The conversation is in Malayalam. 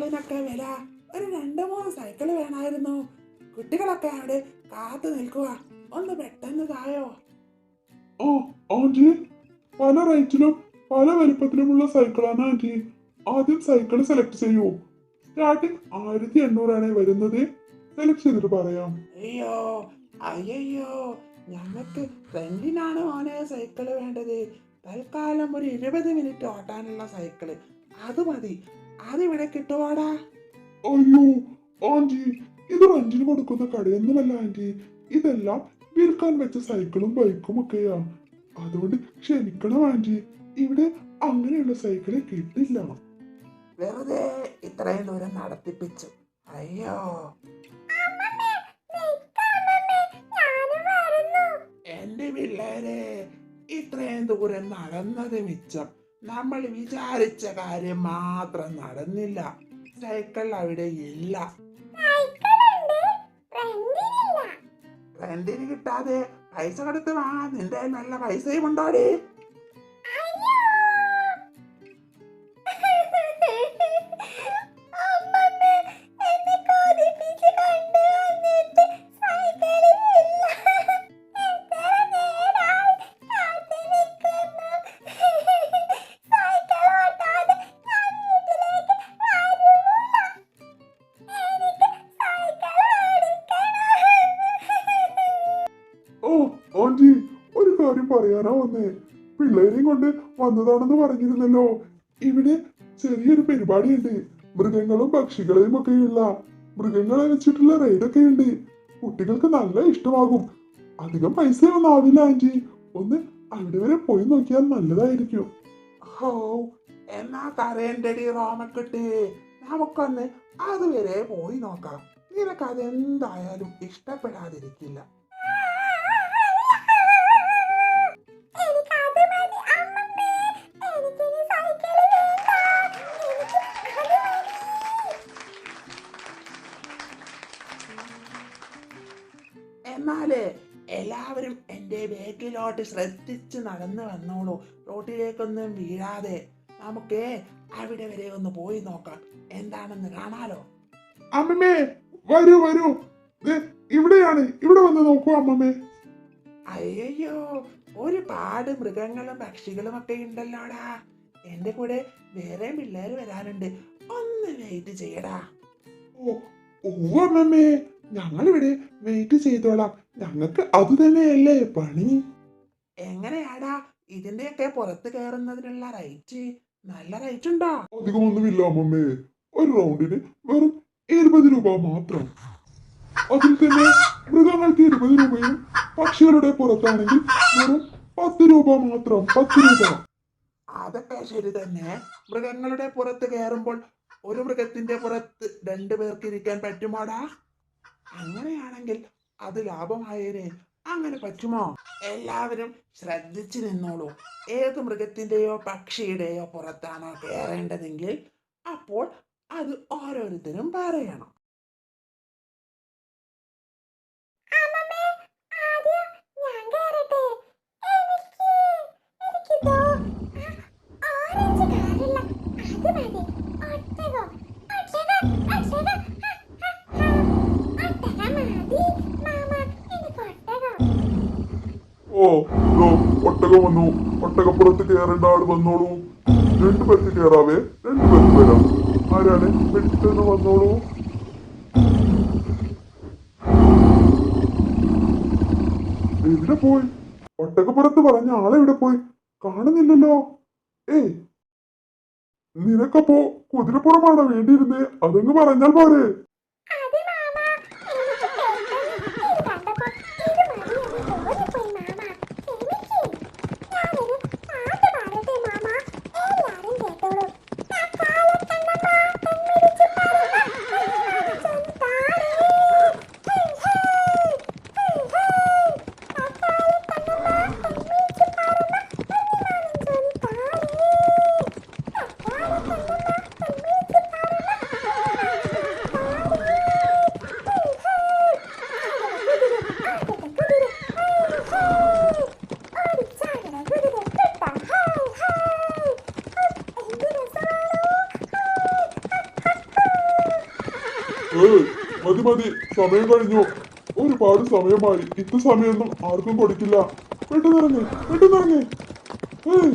സൈക്കിളിനൊക്കെ വില? ഒരു 2-3 സൈക്കിൾ വേണമായിരുന്നു. കുട്ടികളൊക്കെ അവിടെ കാത്തു നിൽക്കുക. ഒന്ന് പെട്ടെന്ന് തായോ. ആ ആന്റി, പല റേറ്റിലും പല വലിപ്പത്തിലുമുള്ള സൈക്കിളാണ് ആന്റി. ആദ്യം സൈക്കിൾ സെലക്ട് ചെയ്യൂ. സ്റ്റാർട്ടിങ് 1800 വരുന്നത്. സെലക്ട് ചെയ്തിട്ട് പറയാം. അയ്യോ അയ്യോ, ഞങ്ങൾക്ക് റെന്റിനാണ് മോനെ സൈക്കിള് വേണ്ടത്. തൽക്കാലം ഒരു 20 മിനിറ്റ് ഓട്ടാനുള്ള സൈക്കിള് അത് മതി. അതിവിടെ കിട്ടുവാടാ? അയ്യോ ആന്റി, ഇത് റെന്റിന് കൊടുക്കുന്ന കടയൊന്നുമല്ല ആന്റി. ഇതെല്ലാം വിൽക്കാൻ വെച്ച സൈക്കിളും ബൈക്കും ഒക്കെയാ. അതുകൊണ്ട് ക്ഷമിക്കണം ആന്റി, ഇവിടെ അങ്ങനെയുള്ള സൈക്കിളെ കിട്ടില്ല. വെറുതെ ഇത്രയും ദൂരം നടത്തിപ്പിച്ചു. അയ്യോ, എന്റെ പിള്ളേരെ, ഇത്രയും ദൂരം നടന്നത് മിച്ചം. നമ്മൾ വിചാരിച്ച കാര്യം മാത്രം നടന്നില്ല. സൈക്കിൾ അവിടെ ഇല്ല. റെന്റിന് കിട്ടാതെ പൈസ കൊടുത്ത് വാങ്ങാൻ നിന്റെ കയ്യിൽ നല്ല പൈസയും ഉണ്ടോടി? ഓ ആന്റി, ഒരു കാര്യം പറയാനാ വന്നേ. പിള്ളേരെയും കൊണ്ട് വന്നതാണെന്ന് പറഞ്ഞിരുന്നല്ലോ. ഇവിടെ ചെറിയൊരു പരിപാടിയുണ്ട്. മൃഗങ്ങളും പക്ഷികളെയും ഒക്കെയുള്ള മൃഗങ്ങളെ വെച്ചിട്ടുള്ള റൈഡൊക്കെ ഉണ്ട്. കുട്ടികൾക്ക് നല്ല ഇഷ്ടമാകും. അധികം പൈസയൊന്നും ആവില്ല ആന്റി. ഒന്ന് അവിടെ വരെ പോയി നോക്കിയാൽ നല്ലതായിരിക്കും. ഹോ, എന്നാ കരയണ്ടടി റോമക്കുട്ടി. നമുക്കൊന്ന് അതുവരെ പോയി നോക്കാം. നിനക്കത് എന്തായാലും ഇഷ്ടപ്പെടാതിരിക്കില്ല. എന്നാല് എല്ലാവരും എന്റെ ബാക്കിലോട്ട് ശ്രദ്ധിച്ച് നടന്നു വന്നോളൂ. റോട്ടിലേക്കൊന്നും വീഴാതെ. നമുക്ക് അവിടെ വരെ ഒന്ന് പോയി നോക്കാം. എന്താണെന്ന് കാണാലോ. അമ്മമ്മേ, വരൂ വരൂ. ദേ, ഇവിടെയാണ്. ഇവിടെ വന്ന് നോക്കൂ അമ്മമ്മേ. അയ്യോ, ഒരുപാട് മൃഗങ്ങളും പക്ഷികളും ഒക്കെ ഉണ്ടല്ലോടാ. എന്റെ കൂടെ വേറെ പിള്ളേര് വരാനുണ്ട്. ഒന്ന് വെയിറ്റ് ചെയ്യടാ. ഓ അമ്മമ്മേ, ഞങ്ങളിവിടെ വെയിറ്റ് ചെയ്തോളാം. ഞങ്ങൾക്ക് അത് തന്നെയല്ലേ പണി. എങ്ങനെയാടാ ഇതിന്റെയൊക്കെ പുറത്ത് കയറുന്നതിനുള്ള റേറ്റ്? നല്ല റേറ്റ് ഉണ്ടോ? അധികമൊന്നുമില്ല അമ്മമ്മേ. ഒരു റൗണ്ടിന് വെറും 20 രൂപ മാത്രം. അതിൽ തന്നെ മൃഗങ്ങൾക്ക് 20 രൂപയും പക്ഷികളുടെ പുറത്താണെങ്കിൽ വെറും 10 രൂപ മാത്രം. 10 രൂപ. അതൊക്കെ ശരി തന്നെ. മൃഗങ്ങളുടെ പുറത്ത് കയറുമ്പോൾ ഒരു മൃഗത്തിന്റെ പുറത്ത് 2 പേർക്ക് ഇരിക്കാൻ പറ്റുമോടാ? അങ്ങനെയാണെങ്കിൽ അത് ലാഭമായേനെ. അങ്ങനെ പറ്റുമോ? എല്ലാവരും ശ്രദ്ധിച്ചു നിന്നോളൂ. ഏത് മൃഗത്തിന്റെയോ പക്ഷിയുടെയോ പുറത്താണോ കയറേണ്ടതെങ്കിൽ അപ്പോൾ അത് ഓരോരുത്തരും പറയണം. ഓ ദോ, ഒട്ടകം വന്നു. ഒട്ടകപ്പുറത്ത് കയറേണ്ട ആള് വന്നോളൂ. 2 പേർക്ക് കയറാവേ. 2 പേർക്ക് വരാം. ആരാണ്? പെട്ടെന്ന് വന്നോളൂ. എവിടെ പോയി? ഒട്ടകപ്പുറത്ത് പറഞ്ഞ ആളെവിടെ പോയി? കാണുന്നില്ലല്ലോ. ഏയ്, നിനക്കപ്പോ കുതിരപ്പുറമാണോ വേണ്ടിയിരുന്നേ? അതങ്ങ് പറഞ്ഞാൽ പോരെ. ഏയ് മതി മതി, സമയം കഴിഞ്ഞു. ഒരുപാട് സമയമായി. ഇത്ര സമയമൊന്നും ആർക്കും കൊടുക്കില്ല. പെട്ടെന്നിറങ്ങി, പെട്ടെന്നിറങ്ങി. ഏയ്